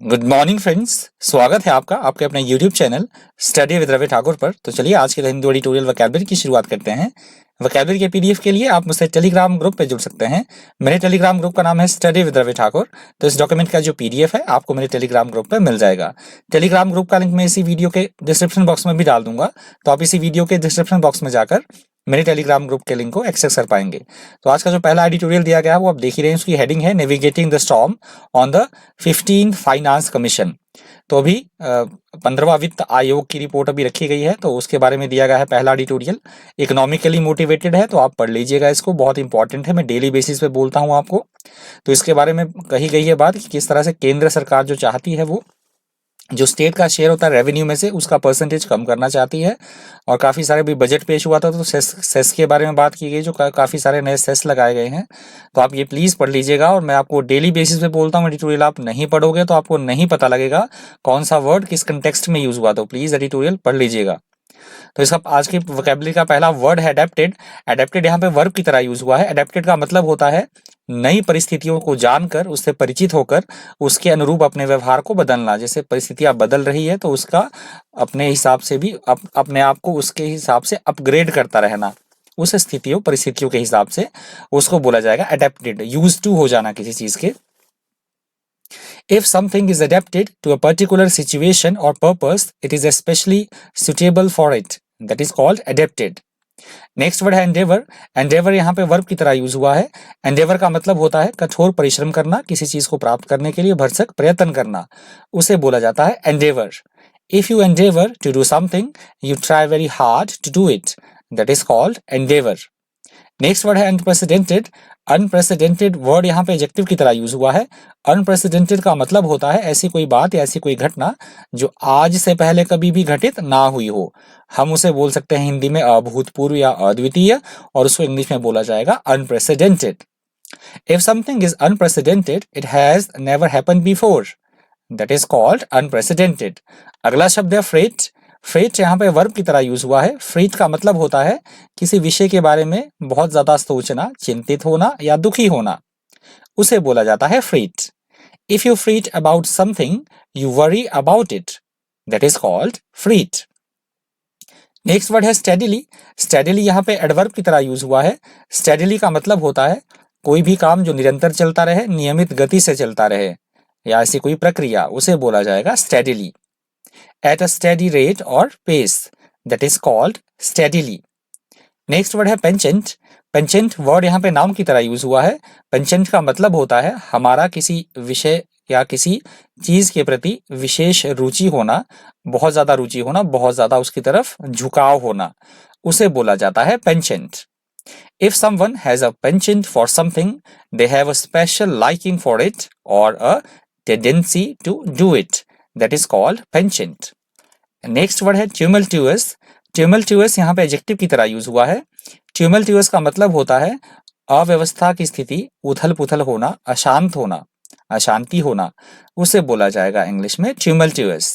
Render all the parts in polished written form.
Good morning friends. स्वागत है आपका आपके अपने YouTube channel study with Ravi Thakur पर। तो चलिए आज के हिंदी ट्यूटोरियल वोकैबुलरी की शुरुआत करते हैं। वोकैबुलरी के पीडीएफ के लिए आप मुझसे टेलीग्राम ग्रुप पे जुड़ सकते हैं। मेरे टेलीग्राम ग्रुप का नाम है स्टडी विद रवि ठाकुर। तो इस डॉक्यूमेंट का जो पीडीएफ है आपको मेरे टेलीग्राम ग्रुप पे मिल जाएगा। टेलीग्राम ग्रुप का लिंक मैं इसी वीडियो के डिस्क्रिप्शन बॉक्स में भी डाल दूंगा, तो आप इसी वीडियो के डिस्क्रिप्शन बॉक्स में जाकर मेरे टेलीग्राम ग्रुप के लिंक को एक्सेस कर पाएंगे। तो आज का जो पहला एडिटोरियल दिया गया है वो आप देख ही रहे हैं, उसकी हेडिंग है navigating the storm on the 15th finance commission. तो अभी 15वां वित्त आयोग की रिपोर्ट अभी रखी गई है, तो उसके बारे में दिया गया है पहला एडिटोरियल। इकोनॉमिकली मोटिवेटेड है, तो आप पढ़ लीजिएगा इसको, बहुत इंपॉर्टेंट है। मैं डेली बेसिस पे बोलता हूँ आपको। तो इसके बारे में कही गई है बात कि किस तरह से केंद्र सरकार जो चाहती है वो जो स्टेट का शेयर होता है रेवेन्यू में से उसका परसेंटेज कम करना चाहती है। और काफ़ी सारे भी बजट पेश हुआ था तो सेस के बारे में बात की गई, जो काफ़ी सारे नए सेस लगाए गए हैं। तो आप ये प्लीज़ पढ़ लीजिएगा। और मैं आपको डेली बेसिस पे बोलता हूँ, एडिटोरियल आप नहीं पढ़ोगे तो आपको नहीं पता लगेगा कौन सा वर्ड किस कंटेक्स्ट में यूज़ हुआ। तो प्लीज़ एडिटोरियल पढ़ लीजिएगा। तो इसका आज की वोकैबुलरी का पहला वर्ड है एडेप्टेड। एडेप्टेड यहाँ पे वर्ब की तरह यूज हुआ है। एडेप्टेड का मतलब होता है नई परिस्थितियों को जानकर, उससे परिचित होकर उसके अनुरूप अपने व्यवहार को बदलना। जैसे परिस्थितियां बदल रही है तो उसका अपने हिसाब से भी अपने आप को उसके हिसाब से अपग्रेड करता रहना, उस स्थितियों परिस्थितियों के हिसाब से उसको बोला जाएगा एडेप्टेड। यूज टू हो जाना किसी चीज के। If something is adapted to a particular situation or purpose, it is especially suitable for it. That is called adapted. Next word है एंडेवर। एंडेवर यहाँ पे वर्ब की तरह यूज हुआ है। एंडेवर का मतलब होता है कठोर परिश्रम करना, किसी चीज को प्राप्त करने के लिए भरसक प्रयत्न करना, उसे बोला जाता है endeavour. If you endeavour to do something, you try very hard to do it, that is called endeavour. Next word है अनप्रेसिडेंटेड। अनप्रेसिडेंटेड वर्ड यहाँ पे एडजेक्टिव की तरह यूज हुआ है। अनप्रेसिडेंटेड का मतलब होता है ऐसी कोई बात या ऐसी कोई घटना जो आज से पहले कभी भी घटित ना हुई हो। हम उसे बोल सकते हैं हिंदी में अभूतपूर्व या अद्वितीय, और उसको इंग्लिश में बोला जाएगा unprecedented. If something is unprecedented, it has never happened before, that is called unprecedented. अगला शब्द है फ्रेट। फ्रेट यहाँ पे वर्ब की तरह यूज हुआ है। फ्रेट का मतलब होता है किसी विषय के बारे में बहुत ज्यादा सोचना, चिंतित होना या दुखी होना, उसे बोला जाता है fret. If you fret about something, you worry about it, that is called fret. Next word है स्टेडिली। स्टेडिली यहाँ पे एडवर्ब की तरह यूज हुआ है। स्टेडिली का मतलब होता है कोई भी काम जो निरंतर चलता रहे, नियमित गति से चलता रहे, या ऐसी कोई प्रक्रिया, उसे बोला जाएगा steadily. At a steady rate और pace, that is called steadily. Next word है पेंचेंट। पेंचेंट वर्ड यहाँ पे नाउन की तरह यूज हुआ है। पेंचेंट का मतलब होता है हमारा किसी विषय या किसी चीज के प्रति विशेष रुचि होना, बहुत ज्यादा रुचि होना, बहुत ज्यादा उसकी तरफ झुकाव होना, उसे बोला जाता है पेंचेंट। If someone has a penchant for something, they have a special liking for it or a tendency to do it. That is called penchant. Next word है tumultuous। tumultuous यहाँ पे एडजेक्टिव की तरह यूज हुआ है। tumultuous का मतलब होता है अव्यवस्था की स्थिति, उथल पुथल होना, अशांत होना, अशांति होना, उसे बोला जाएगा इंग्लिश में tumultuous.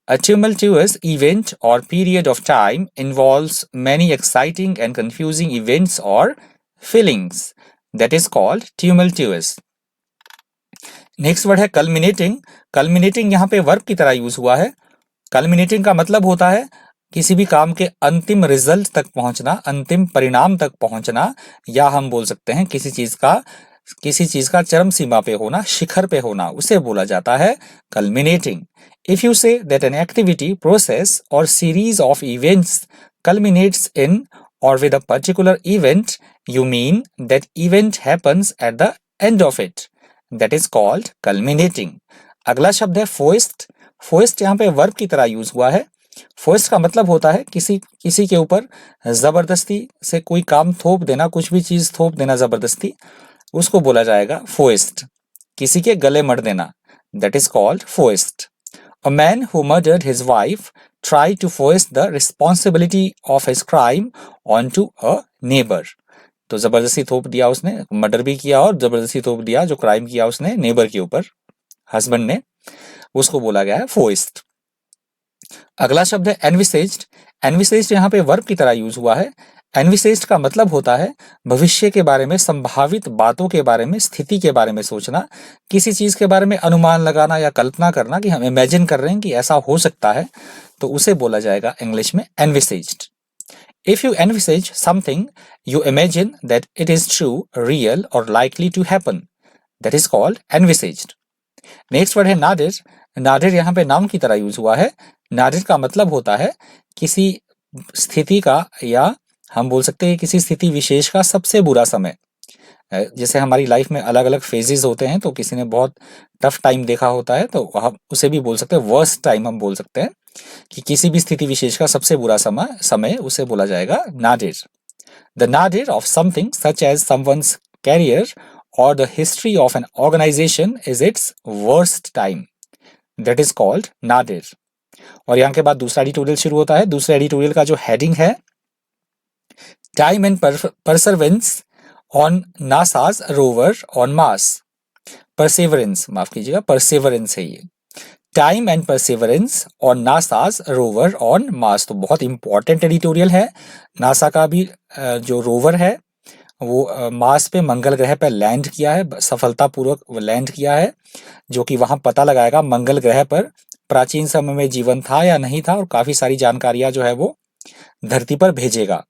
A tumultuous event or period of time involves many exciting and confusing events or feelings. That is called tumultuous. Next word है culminating। culminating यहाँ पे वर्ब की तरह यूज हुआ है। culminating का मतलब होता है किसी भी काम के अंतिम रिजल्ट तक पहुंचना, अंतिम परिणाम तक पहुंचना, या हम बोल सकते हैं किसी चीज का चरम सीमा पे होना, शिखर पे होना, उसे बोला जाता है culminating. If you say that an activity, process or series of events culminates in or with a particular event, you mean that event happens at the end of it. That is called culminating. अगला शब्द है फोइस्ट। फोइस्ट यहाँ पे verb की तरह use हुआ है। फोइस्ट का मतलब होता है किसी के ऊपर जबरदस्ती से कोई काम थोप देना, कुछ भी चीज थोप देना जबरदस्ती, उसको बोला जाएगा फोइस्ट। किसी के गले मर देना, that is called foist. A man who murdered his wife tried to foist the responsibility of his crime onto a neighbor. तो जबरदस्ती थोप दिया उसने, मर्डर भी किया और जबरदस्ती थोप दिया जो क्राइम किया उसने नेबर के ऊपर, हस्बैंड ने, उसको बोला गया है फोइस्ट। अगला शब्द है एनविसेज्ड। एनविसेज्ड यहाँ पे वर्ब की तरह यूज हुआ है। एनविसेज्ड का मतलब होता है भविष्य के बारे में, संभावित बातों के बारे में, स्थिति के बारे में सोचना, किसी चीज के बारे में अनुमान लगाना या कल्पना करना कि हम इमेजिन कर रहे हैं कि ऐसा हो सकता है, तो उसे बोला जाएगा इंग्लिश में एनविसेज्ड। If you envisage something, you imagine that it is true, real or likely to happen. That is called envisaged. Next word है नादिर। नादिर यहाँ पे नाउन की तरह यूज हुआ है। नादिर का मतलब होता है किसी स्थिति का, या हम बोल सकते हैं किसी स्थिति विशेष का सबसे बुरा समय। जैसे हमारी लाइफ में अलग अलग फेजेस होते हैं, तो किसी ने बहुत टफ टाइम देखा होता है तो हम उसे भी बोल सकते हैं वर्स्ट टाइम, हम बोल सकते हैं कि किसी भी स्थिति विशेष का सबसे बुरा समय उसे बोला जाएगा nadir. The nadir of something such as someone's career or the history of an organization is its worst time. That is called nadir. और यहाँ के बाद दूसरा एडिटोरियल शुरू होता है। दूसरे एडिटोरियल का जो हेडिंग है time and Perseverance on NASA's rover on Mars. Perseverance, माफ कीजिएगा, परसेवरेंस है ये। Time and Perseverance on NASA's rover on Mars, तो बहुत इंपॉर्टेंट एडिटोरियल है। नासा का भी जो रोवर है वो मार्स पे, मंगल ग्रह पे लैंड किया है, सफलतापूर्वक लैंड किया है, जो कि वहां पता लगाएगा मंगल ग्रह पर प्राचीन समय में जीवन था या नहीं था, और काफी सारी जानकारियां जो है वो धरती पर भेजेगा।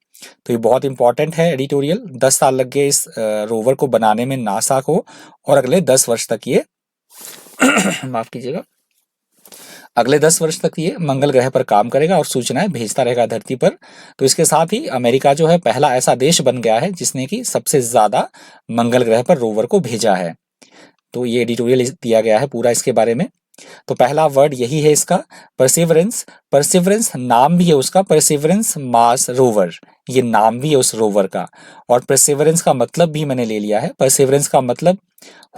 तो ये बहुत इंपॉर्टेंट है एडिटोरियल। 10 साल लग गए इस रोवर को बनाने में नासा को, और अगले 10 वर्ष तक ये माफ कीजिएगा, अगले 10 वर्ष तक ये मंगल ग्रह पर काम करेगा और सूचनाएं भेजता रहेगा धरती पर। तो इसके साथ ही अमेरिका जो है पहला ऐसा देश बन गया है जिसने कि सबसे ज्यादा मंगल ग्रह पर रोवर को भेजा है। तो ये एडिटोरियल दिया गया है पूरा इसके बारे में। तो पहला वर्ड यही है इसका, परसिवरेंस। परसिवरेंस नाम भी है उसका, परसिवरेंस मार्स रोवर, ये नाम भी है उस रोवर का। और परसिवरेंस का मतलब भी मैंने ले लिया है। परसिवरेंस का मतलब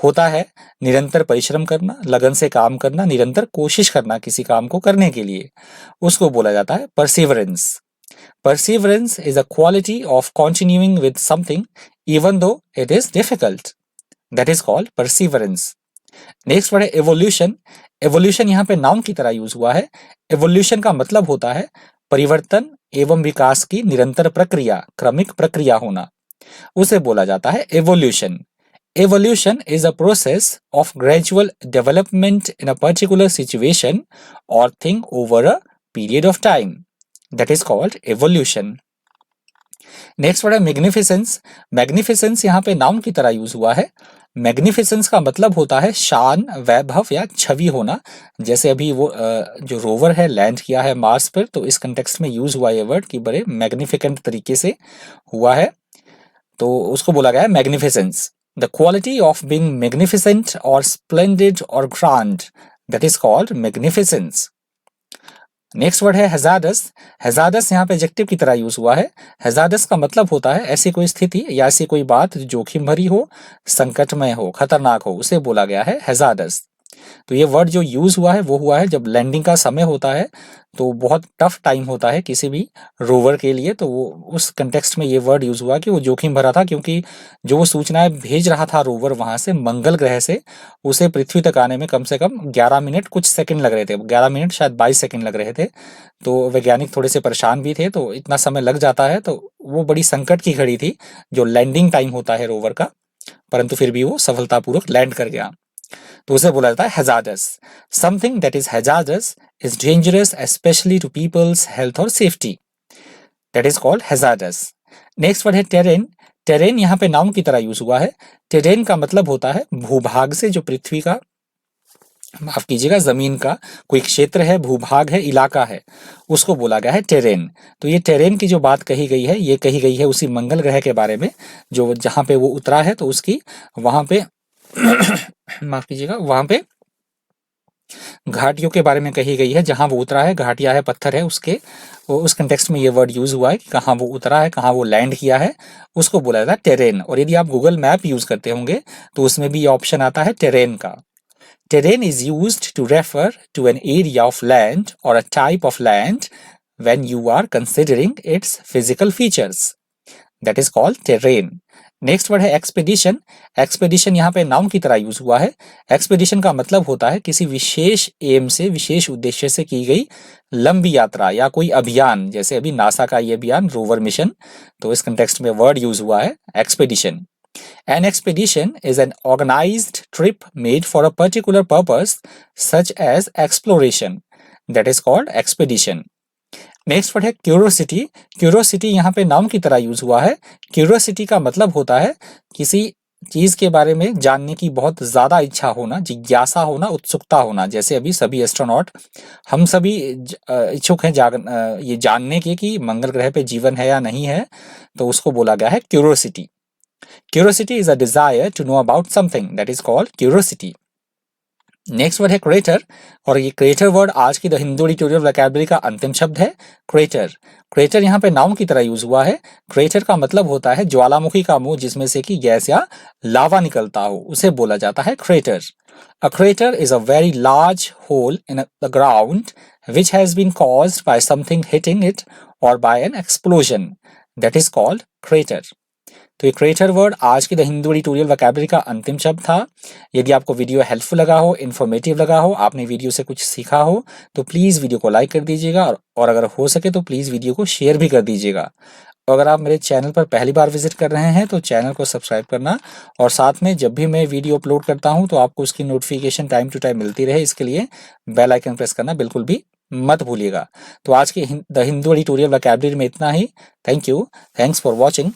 होता है निरंतर परिश्रम करना, लगन से काम करना, निरंतर कोशिश करना किसी काम को करने के लिए, उसको बोला जाता है perseverance. Perseverance is a quality of continuing with something even though it is difficult, that is called perseverance. Next word है एवोल्यूशन। एवोल्यूशन यहाँ पे नाउन की तरह यूज हुआ है। एवोल्यूशन का मतलब होता है परिवर्तन एवं विकास की निरंतर प्रक्रिया, क्रमिक प्रक्रिया होना, उसे बोला जाता है evolution. Evolution is a process of gradual development in a particular situation or thing over a period of time. That is called evolution. Next word है मैग्निफिसेंस। मैग्निफिसेंस यहाँ पे नाउन की तरह यूज हुआ है। मैग्निफिसेंस का मतलब होता है शान, वैभव या छवि होना। जैसे अभी वो जो रोवर है लैंड किया है मार्स पर, तो इस कंटेक्स्ट में यूज हुआ ये वर्ड कि बड़े मैग्निफिकेंट तरीके से हुआ है, तो उसको बोला गया है magnificence. The quality of being magnificent or splendid or grand, that is called magnificence. Next word है हैजार्डस। हैजार्डस यहाँ पे एडजेक्टिव की तरह यूज हुआ है। हैजार्डस का मतलब होता है ऐसी कोई स्थिति या ऐसी कोई बात जो जोखिम भरी हो, संकटमय हो, खतरनाक हो, उसे बोला गया है हैजार्डस। तो ये वर्ड जो यूज हुआ है वो हुआ है जब लैंडिंग का समय होता है, तो बहुत टफ टाइम होता है किसी भी रोवर के लिए, तो वो उस कंटेक्स्ट में ये वर्ड यूज हुआ कि वो जोखिम भरा था, क्योंकि जो वो सूचनाएं भेज रहा था रोवर वहां से मंगल ग्रह से, उसे पृथ्वी तक आने में कम से कम 11 मिनट कुछ सेकंड लग रहे थे, 11 मिनट शायद 22 सेकंड लग रहे थे। तो वैज्ञानिक थोड़े से परेशान भी थे, तो इतना समय लग जाता है, तो वो बड़ी संकट की घड़ी थी जो लैंडिंग टाइम होता है रोवर का, परंतु फिर भी वो सफलतापूर्वक लैंड कर गया, तो उसे बोला जाता है hazardous. Something that is hazardous is dangerous especially to people's health और safety, that is called hazardous. Next word है टेरेन। टेरेन यहाँ पे नाउन की तरह यूज हुआ है। टेरेन का मतलब होता है भूभाग से, जो पृथ्वी का, माफ कीजिएगा, जमीन का कोई क्षेत्र है, भूभाग है, इलाका है, उसको बोला गया है टेरेन। तो ये टेरेन की जो बात कही गई है, ये कही गई है उसी मंगल ग्रह के बारे में, जो जहाँ पे वो उतरा है, तो उसकी वहां पे माफ कीजिएगा, वहां पे घाटियों के बारे में कही गई है, जहां वो उतरा है, घाटियां है, पत्थर है, उसके वो उस कंटेक्स्ट में ये वर्ड यूज हुआ है कि कहाँ वो उतरा है, कहाँ वो लैंड किया है, उसको बोला जाता है टेरेन। और यदि आप गूगल मैप यूज करते होंगे तो उसमें भी ये ऑप्शन आता है टेरेन का। Terrain is used to refer to an area of land और a type of land when you are considering its physical features, that is called terrain. Next word है एक्सपेडिशन। एक्सपेडिशन यहाँ पे noun की तरह use हुआ है। Expedition का मतलब होता है किसी विशेष एम से, विशेष उद्देश्य से की गई लंबी यात्रा या कोई अभियान, जैसे अभी नासा का ये अभियान रोवर मिशन, तो इस कंटेक्स्ट में वर्ड यूज हुआ है expedition. An expedition is an organized trip made for a particular purpose, such as exploration. That is called expedition. Next word है क्यूरोसिटी। क्यूरोसिटी यहाँ पे नाउन की तरह यूज हुआ है। क्यूरोसिटी का मतलब होता है किसी चीज के बारे में जानने की बहुत ज्यादा इच्छा होना, जिज्ञासा होना, उत्सुकता होना। जैसे अभी सभी एस्ट्रोनॉट, हम सभी इच्छुक हैं ये जानने के कि मंगल ग्रह पे जीवन है या नहीं है, तो उसको बोला गया है curiosity. Curiosity is a desire to know about something, that is called curiosity. Next word है क्रेटर, और ये क्रेटर वर्ड आज की द हिंदू एडिटोरियल वोकैबुलरी का अंतिम शब्द है क्रेटर। क्रेटर यहाँ पे नाउन की तरह यूज हुआ है। क्रेटर का मतलब होता है ज्वालामुखी का मुंह जिसमें से कि गैस या लावा निकलता हो, उसे बोला जाता है crater. A crater is a very large hole in the ground which has been caused by something hitting it or by an explosion. That is called crater. तो ये क्रेटर वर्ड आज की द हिंदू एडिटोरियल वोकैबुलरी का अंतिम शब्द था। यदि आपको वीडियो हेल्पफुल लगा हो, इन्फॉर्मेटिव लगा हो, आपने वीडियो से कुछ सीखा हो, तो प्लीज़ वीडियो को लाइक कर दीजिएगा, और अगर हो सके तो प्लीज़ वीडियो को शेयर भी कर दीजिएगा। अगर आप मेरे चैनल पर पहली बार विजिट कर रहे हैं तो चैनल को सब्सक्राइब करना, और साथ में जब भी मैं वीडियो अपलोड करता हूं तो आपको उसकी नोटिफिकेशन टाइम टू टाइम मिलती रहे, इसके लिए बेल आइकन प्रेस करना बिल्कुल भी मत भूलिएगा। तो आज के द हिंदू एडिटोरियल वोकैबुलरी में इतना ही। Thank you, thanks for watching.